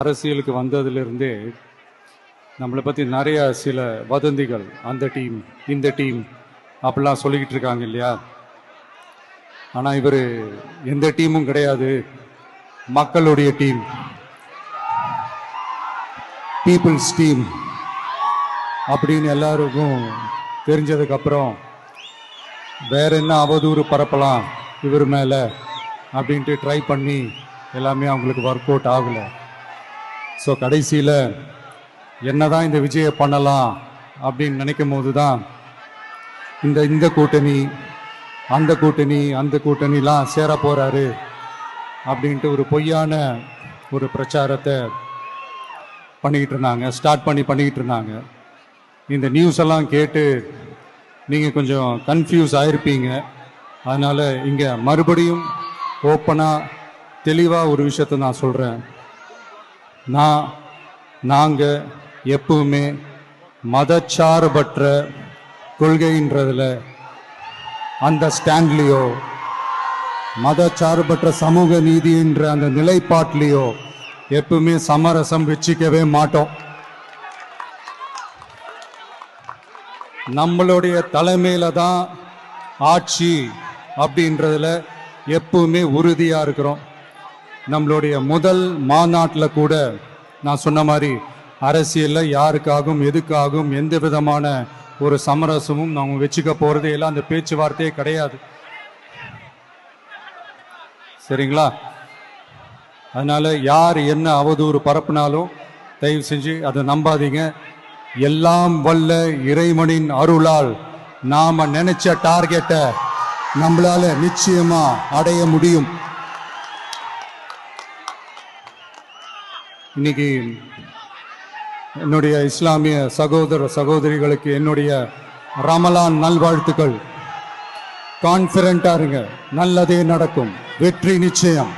அரசியலுக்கு வந்ததிலிருந்தே நம்மளை பற்றி நிறைய சில வதந்திகள், அந்த டீம் இந்த டீம் அப்படிலாம் சொல்லிக்கிட்டு இருக்காங்க இல்லையா. ஆனால் இவர் எந்த டீமும் கிடையாது, மக்களுடைய டீம், பீப்புள்ஸ் டீம் அப்படின்னு எல்லாருக்கும் தெரிஞ்சதுக்கப்புறம் வேற என்ன அவதூறு பரப்பலாம் இவர் மேலே அப்படின்ட்டு ட்ரை பண்ணி எல்லாமே அவங்களுக்கு ஒர்க் அவுட் ஆகலை. ஸோ கடைசியில் என்னதான் இந்த விஜயை பண்ணலாம் அப்படின்னு நினைக்கும் போது தான் இந்த கூட்டணி அந்த கூட்டணிலாம் சேர போகிறாரு அப்படின்ட்டு ஒரு பொய்யான ஒரு பிரச்சாரத்தை பண்ணிக்கிட்டு இருந்தாங்க. இந்த நியூஸ் எல்லாம் கேட்டு நீங்கள் கொஞ்சம் கன்ஃபியூஸ் ஆயிருப்பீங்க. அதனால் இங்கே மறுபடியும் ஓப்பனாக தெளிவாக ஒரு விஷயத்தை நான் சொல்கிறேன். நாங்கள் எப்பவுமே மதச்சார்பற்ற கொள்கைன்றதில், அந்த ஸ்டாண்ட்லேயோ, மதச்சார்பற்ற சமூக நீதின்ற அந்த நிலைப்பாட்டிலேயோ எப்பவுமே சமரசம் வச்சுக்கவே மாட்டோம். நம்மளுடைய தலைமையில தான் ஆட்சி அப்படின்றதுல எப்பவுமே உறுதியா இருக்கிறோம். நம்மளுடைய முதல் மாநாட்டில் கூட நான் சொன்ன மாதிரி அரசியலில் யாருக்காகவும் எதுக்காகவும் எந்த விதமான ஒரு சமரசமும் நம்ம வச்சுக்க போறதே இல்லை. அந்த பேச்சுவார்த்தையே கிடையாது. சரிங்களா? அதனால யார் என்ன அவதூறு பரப்புனாலும் தயவு செஞ்சு அதை நம்பாதீங்க. எல்லாம் வல்ல இறைவனின் அருளால் நாம நினைச்ச டார்கெட்டை நம்மளால நிச்சயமா அடைய முடியும். இன்னைக்கு என்னுடைய இஸ்லாமிய சகோதர சகோதரிகளுக்கு என்னுடைய ரமலான் நல்வாழ்த்துக்கள். கான்ஃபிடென்ட்டா இருங்க, நல்லதே நடக்கும், வெற்றி நிச்சயம்.